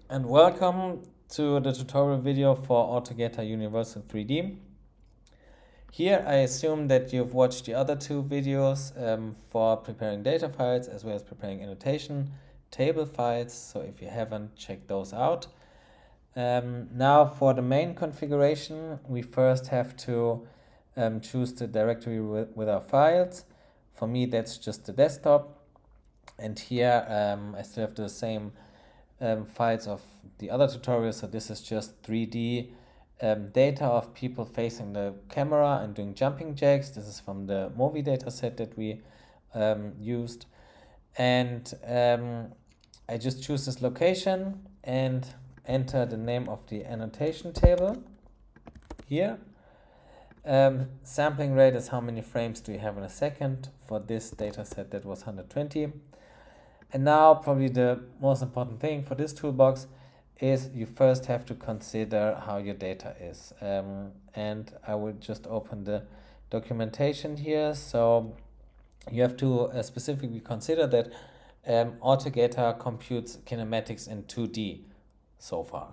And welcome to the tutorial video for AutoGaitA Universal 3D. Here I assume that you've watched the other two videos for preparing data files as well as preparing annotation table files, so if you haven't, check those out. Now for the main configuration, we first have to choose the directory with our files. For me, that's just the desktop. And here I still have the same files of the other tutorials. So this is just 3D data of people facing the camera and doing jumping jacks. This is from the movie data set that we used. And I just choose this location and enter the name of the annotation table here. Sampling rate is how many frames do you have in a second. For this data set, that was 120. And now probably the most important thing for this toolbox is you first have to consider how your data is. And I will just open the documentation here. So you have to specifically consider that AutoGaitA computes kinematics in 2D so far.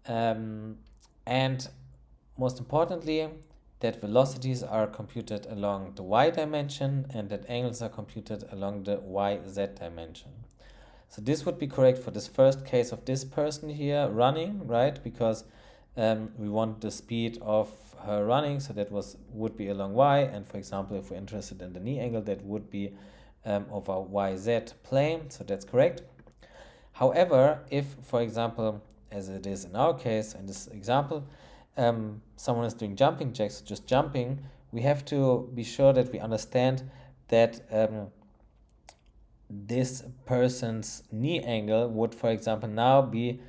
And most importantly, that velocities are computed along the y dimension and that angles are computed along the yz dimension. So this would be correct for this first case of this person here running, right? Because we want the speed of her running, so that would be along y. And for example, if we're interested in the knee angle, that would be over yz plane, so that's correct. However, if, for example, as it is in our case, in this example, someone is doing jumping jacks, just jumping, we have to be sure that we understand that this person's knee angle would, for example, now be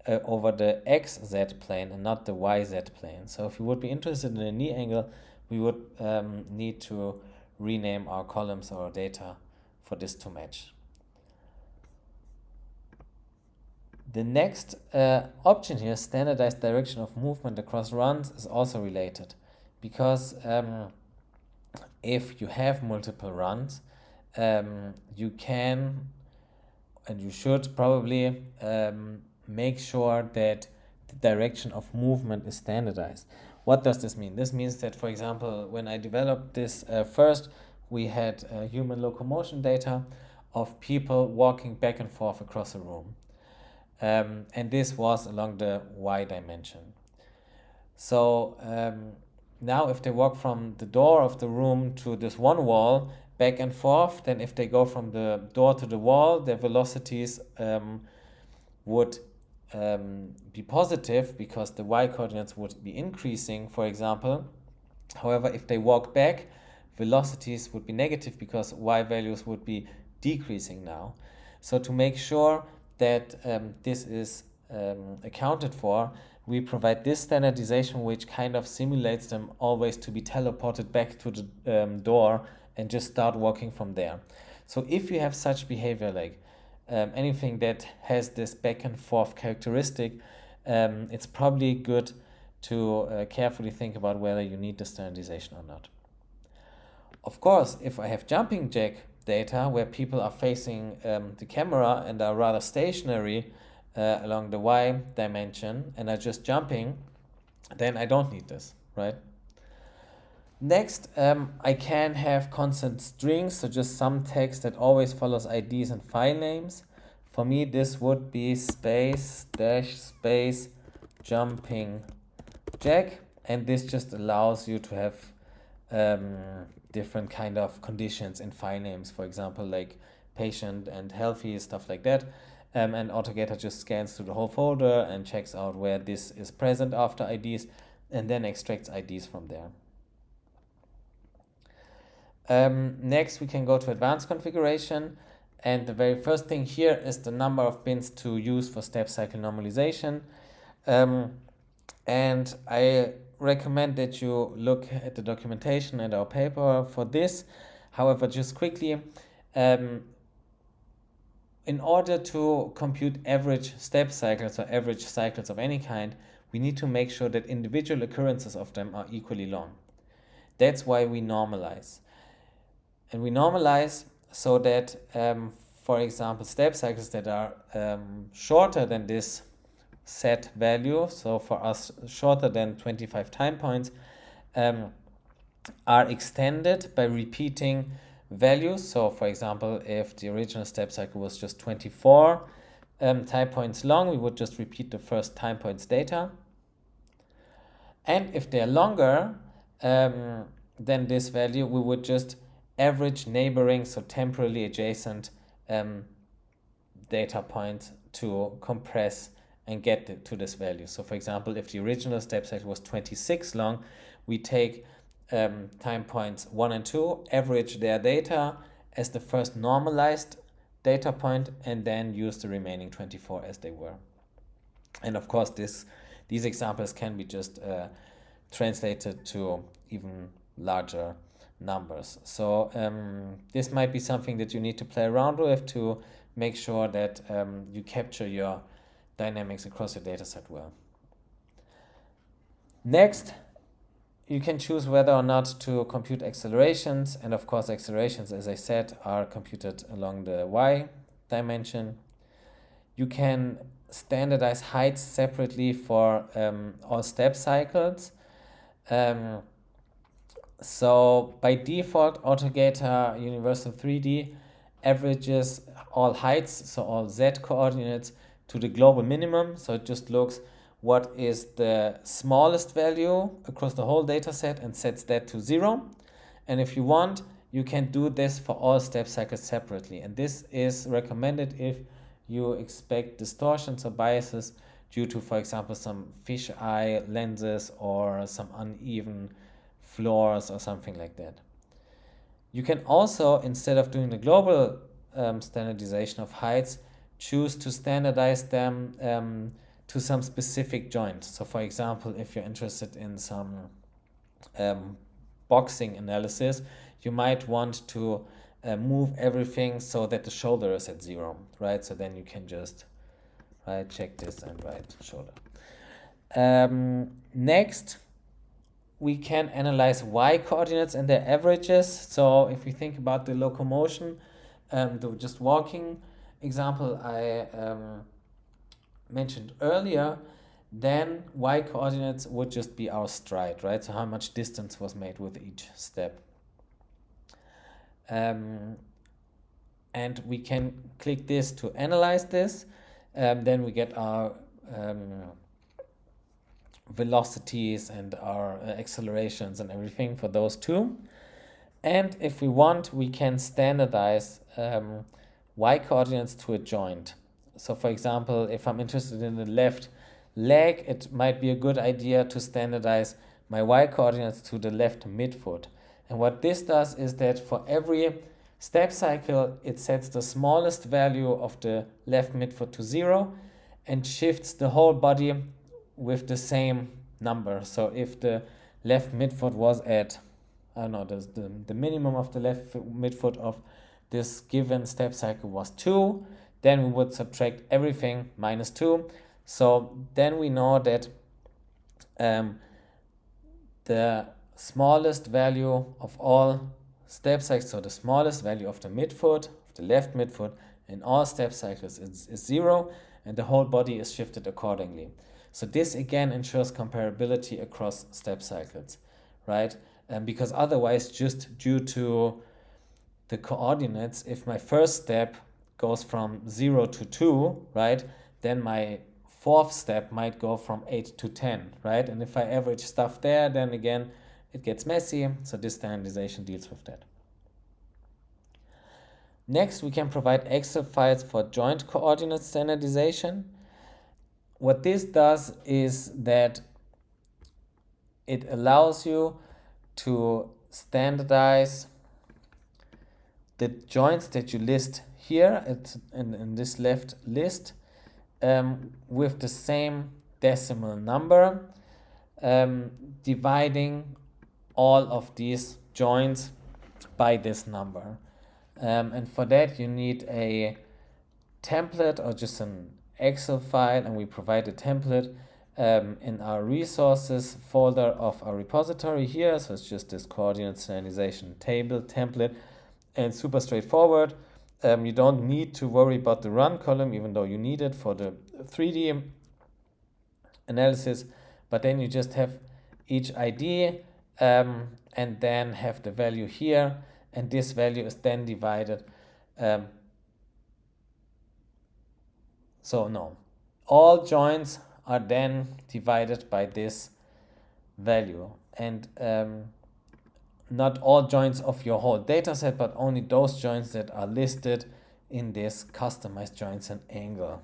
over the xz plane and not the yz plane. So if we would be interested in a knee angle, we would need to rename our columns or our data for this to match. The next option here, standardized direction of movement across runs, is also related because if you have multiple runs, you can and you should probably make sure that the direction of movement is standardized. What does this mean? This means that, for example, when I developed this first, we had human locomotion data of people walking back and forth across a room. And this was along the y dimension. So now if they walk from the door of the room to this one wall back and forth, then if they go from the door to the wall, their velocities would be positive because the y coordinates would be increasing, for example. However, if they walk back, velocities would be negative because y values would be decreasing now. So to make sure that this is accounted for, we provide this standardization which kind of simulates them always to be teleported back to the door and just start walking from there. So if you have such behavior, like anything that has this back and forth characteristic, it's probably good to carefully think about whether you need the standardization or not. Of course, if I have jumping jack data where people are facing the camera and are rather stationary along the y dimension and are just jumping, then I don't need this, right? Next, I can have constant strings, so just some text that always follows IDs and file names. For me, this would be space dash space jumping jack, and this just allows you to have different kind of conditions in file names, for example, like patient and healthy, stuff like that. And AutoGaitA just scans through the whole folder and checks out where this is present after IDs and then extracts IDs from there. Next, we can go to advanced configuration. And the very first thing here is the number of bins to use for step cycle normalization. And I recommend that you look at the documentation and our paper for this. However, just quickly, in order to compute average step cycles or average cycles of any kind, we need to make sure that individual occurrences of them are equally long. That's why we normalize. And we normalize so that for example, step cycles that are shorter than this set value, so for us shorter than 25 time points, are extended by repeating values. So for example, if the original step cycle was just 24 time points long, we would just repeat the first time points data. And if they're longer than this value, we would just average neighboring, so temporally adjacent data points to compress and get to this value. So for example, if the original step cycle was 26 long, we take time points 1 and 2, average their data as the first normalized data point, and then use the remaining 24 as they were. And of course, these examples can be just translated to even larger numbers. So this might be something that you need to play around with to make sure that you capture your dynamics across your dataset well. Next, you can choose whether or not to compute accelerations, and of course accelerations, as I said, are computed along the y dimension. You can standardize heights separately for all step cycles. So by default, AutoGaitA Universal 3D averages all heights, so all z coordinates, to the global minimum. So it just looks what is the smallest value across the whole data set and sets that to 0. And if you want, you can do this for all step cycles separately. And this is recommended if you expect distortions or biases due to, for example, some fisheye lenses or some uneven floors or something like that. You can also, instead of doing the global standardization of heights, choose to standardize them to some specific joint. So for example, if you're interested in some boxing analysis, you might want to move everything so that the shoulder is at 0, right? So then you can just check this and write shoulder. Next, we can analyze y coordinates and their averages. So if we think about the locomotion, the just walking example I mentioned earlier, then y coordinates would just be our stride, right? So how much distance was made with each step. And we can click this to analyze this. Then we get our velocities and our accelerations and everything for those two. And if we want, we can standardize y coordinates to a joint. So for example, if I'm interested in the left leg, it might be a good idea to standardize my y coordinates to the left midfoot. And what this does is that for every step cycle, it sets the smallest value of the left midfoot to 0 and shifts the whole body with the same number. So if the left midfoot was at, I don't know, the minimum of the left midfoot of this given step cycle was 2, then we would subtract everything minus 2. So then we know that the smallest value of all step cycles, so the smallest value of the midfoot, of the left midfoot in all step cycles is 0, and the whole body is shifted accordingly. So this again ensures comparability across step cycles, right? Because otherwise, just due to the coordinates, if my first step goes from 0 to 2, right, then my fourth step might go from 8 to 10, right? And if I average stuff there, then again, it gets messy. So this standardization deals with that. Next, we can provide Excel files for joint coordinate standardization. What this does is that it allows you to standardize the joints that you list here in this left list with the same decimal number, dividing all of these joints by this number. And for that, you need a template or just an Excel file, and we provide a template in our resources folder of our repository here. So it's just this coordinate standardization table template, and super straightforward. You don't need to worry about the run column, even though you need it for the 3D analysis. But then you just have each ID and then have the value here, and this value is then divided. So no, all joints are then divided by this value, and not all joints of your whole data set, but only those joints that are listed in this customized joints and angle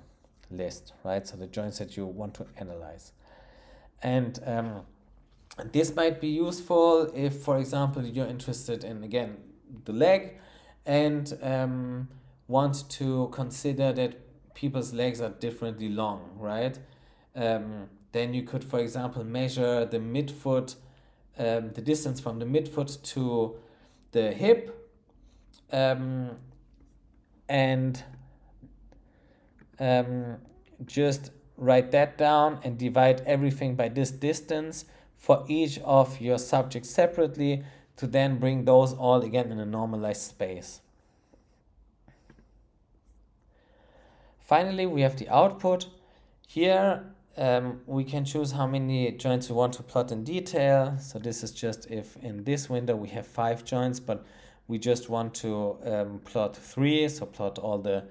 list, right? So the joints that you want to analyze. And this might be useful if, for example, you're interested in, again, the leg and want to consider that people's legs are differently long, right? Then you could, for example, measure the midfoot, the distance from the midfoot to the hip, and just write that down and divide everything by this distance for each of your subjects separately to then bring those all again in a normalized space. Finally, we have the output. Here we can choose how many joints we want to plot in detail. So this is just if in this window we have 5 joints, but we just want to plot 3, so plot all the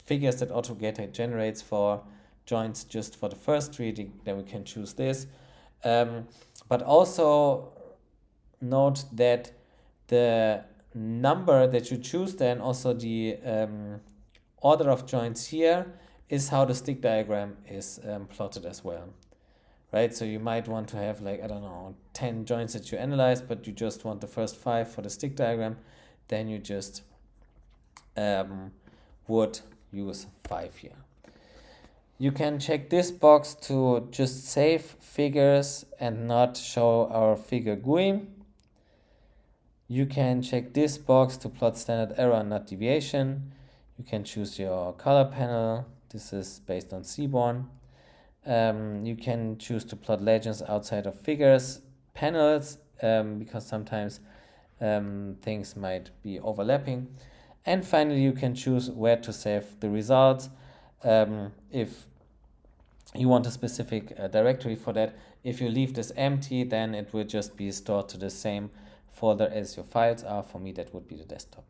figures that AutoGaitA generates for joints just for the first 3, then we can choose this. But also note that the number that you choose, then also the order of joints here is how the stick diagram is plotted as well, right? So you might want to have, like, I don't know, 10 joints that you analyze, but you just want the first 5 for the stick diagram, then you just would use 5 here. You can check this box to just save figures and not show our figure GUI. You can check this box to plot standard error and not deviation. You can choose your color panel. This is based on Seaborn. You can choose to plot legends outside of figures panels because sometimes things might be overlapping. And finally, you can choose where to save the results. If you want a specific directory for that, if you leave this empty, then it will just be stored to the same folder as your files are. For me, that would be the desktop.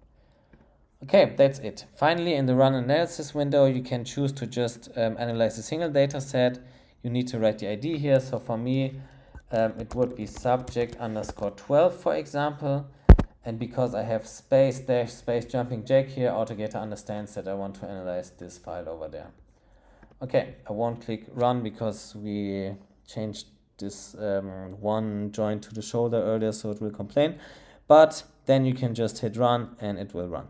Okay, that's it. Finally, in the run analysis window, you can choose to just analyze a single data set. You need to write the ID here. So for me, it would be subject_12, for example. And because I have space jumping jack here, AutoGaitA understands that I want to analyze this file over there. Okay, I won't click run because we changed this one joint to the shoulder earlier, so it will complain. But then you can just hit run and it will run.